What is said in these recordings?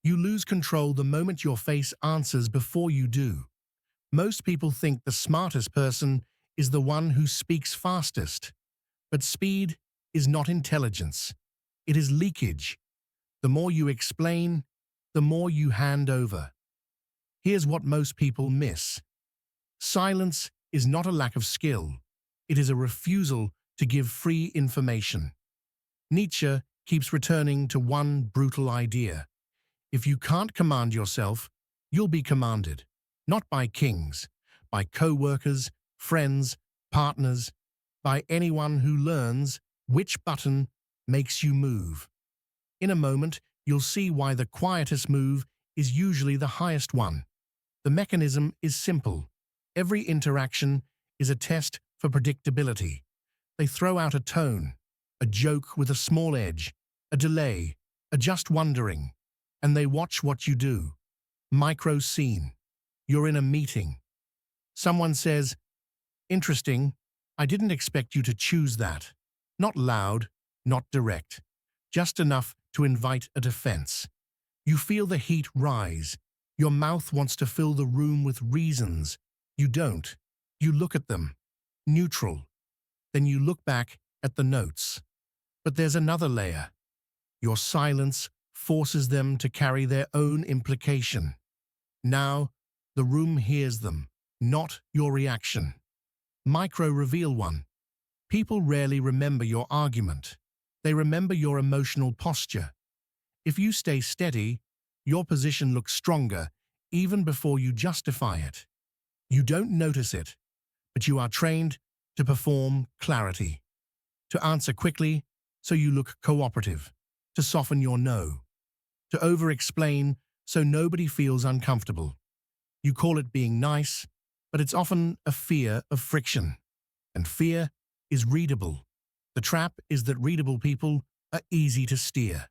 You lose control the moment your face answers before you do. Most people think the smartest person is the one who speaks fastest. But speed is not intelligence. It is leakage. The more you explain, the more you hand over. Here's what most people miss. Silence is not a lack of skill. It is a refusal to give free information. Nietzsche keeps returning to one brutal idea. If you can't command yourself, you'll be commanded. Not by kings, by co-workers, friends, partners, by anyone who learns which button makes you move. In a moment, you'll see why the quietest move is usually the highest one. The mechanism is simple. Every interaction is a test for predictability. They throw out a tone, a joke with a small edge, a delay, a just wondering, and they watch what you do. Micro scene. You're in a meeting. Someone says, "Interesting, I didn't expect you to choose that." Not loud, not direct, just enough to invite a defense. You feel the heat rise. Your mouth wants to fill the room with reasons. You don't. You look at them. Neutral. Then you look back at the notes. But there's another layer. Your silence forces them to carry their own implication. Now, the room hears them, not your reaction. Micro-reveal one. People rarely remember your argument. They remember your emotional posture. If you stay steady, your position looks stronger even before you justify it. You don't notice it, but you are trained to perform clarity, to answer quickly so you look cooperative, to soften your no, to over-explain so nobody feels uncomfortable. You call it being nice, but it's often a fear of friction. And fear is readable. The trap is that readable people are easy to steer.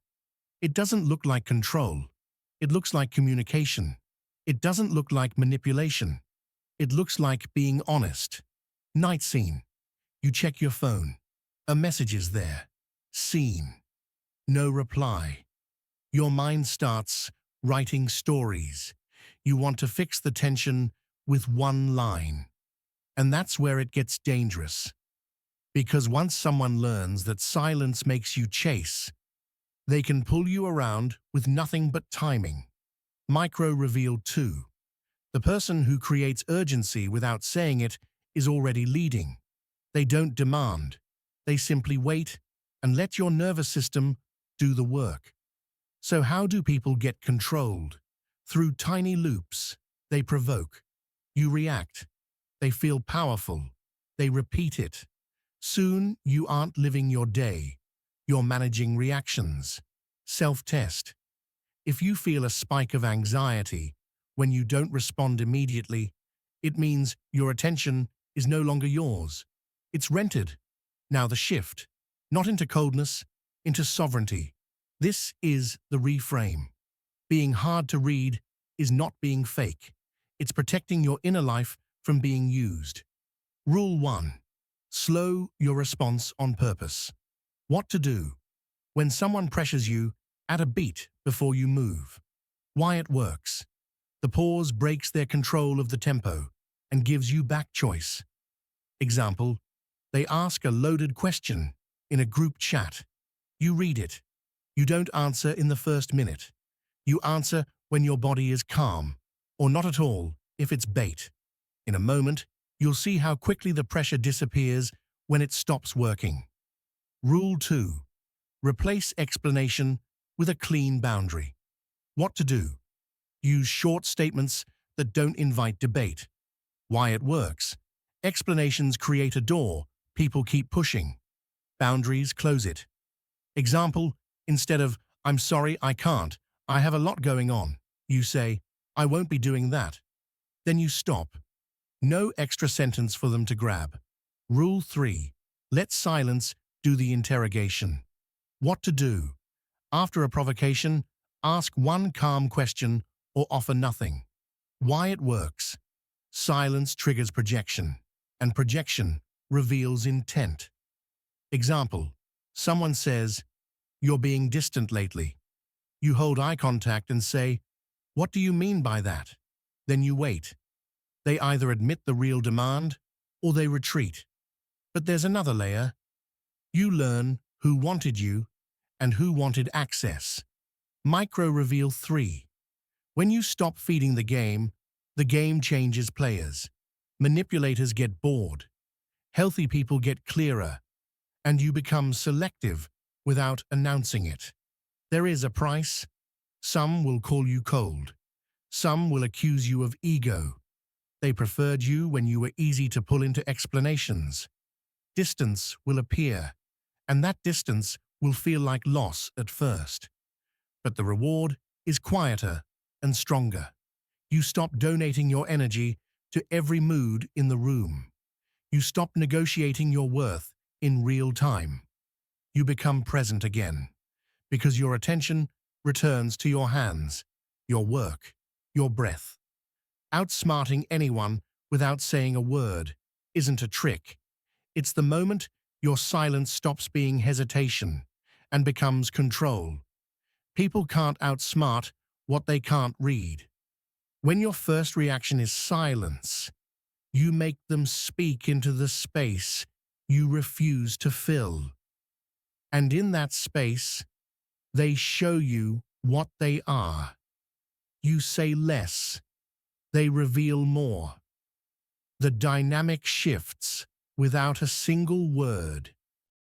It doesn't look like control. It looks like communication. It doesn't look like manipulation. It looks like being honest. Night scene. You check your phone. A message is there. Seen. No reply. Your mind starts writing stories. You want to fix the tension with one line. And that's where it gets dangerous. Because once someone learns that silence makes you chase, they can pull you around with nothing but timing. Micro-reveal 2. The person who creates urgency without saying it is already leading. They don't demand. They simply wait and let your nervous system do the work. So how do people get controlled? Through tiny loops. They provoke. You react. They feel powerful. They repeat it. Soon you aren't living your day. You're managing reactions. Self-test. If you feel a spike of anxiety when you don't respond immediately, it means your attention is no longer yours. It's rented. Now the shift, not into coldness, into sovereignty. This is the reframe. Being hard to read is not being fake. It's protecting your inner life from being used. Rule 1. Slow your response on purpose. What to do? When someone pressures you, add a beat before you move. Why it works. The pause breaks their control of the tempo and gives you back choice. Example, they ask a loaded question in a group chat. You read it. You don't answer in the first minute. You answer when your body is calm, or not at all if it's bait. In a moment, you'll see how quickly the pressure disappears when it stops working. Rule 2. Replace explanation with a clean boundary. What to do? Use short statements that don't invite debate. Why it works. Explanations create a door people keep pushing. Boundaries close it. Example, instead of, "I'm sorry, I can't. I have a lot going on," you say, "I won't be doing that." Then you stop. No extra sentence for them to grab. Rule 3. Let silence do the interrogation. What to do? After a provocation, ask one calm question or offer nothing. Why it works. Silence triggers projection, and projection reveals intent. Example, someone says, "You're being distant lately." You hold eye contact and say, "What do you mean by that?" Then you wait. They either admit the real demand or they retreat. But there's another layer. You learn who wanted you and who wanted access. Micro reveal 3. When you stop feeding the game changes players. Manipulators get bored. Healthy people get clearer. And you become selective without announcing it. There is a price. Some will call you cold. Some will accuse you of ego. They preferred you when you were easy to pull into explanations. Distance will appear, and that distance will feel like loss at first. But the reward is quieter and stronger. You stop donating your energy to every mood in the room. You stop negotiating your worth in real time. You become present again, because your attention returns to your hands, your work, your breath. Outsmarting anyone without saying a word isn't a trick. It's the moment your silence stops being hesitation and becomes control. People can't outsmart what they can't read. When your first reaction is silence, you make them speak into the space you refuse to fill. And in that space, they show you what they are. You say less, they reveal more. The dynamic shifts without a single word.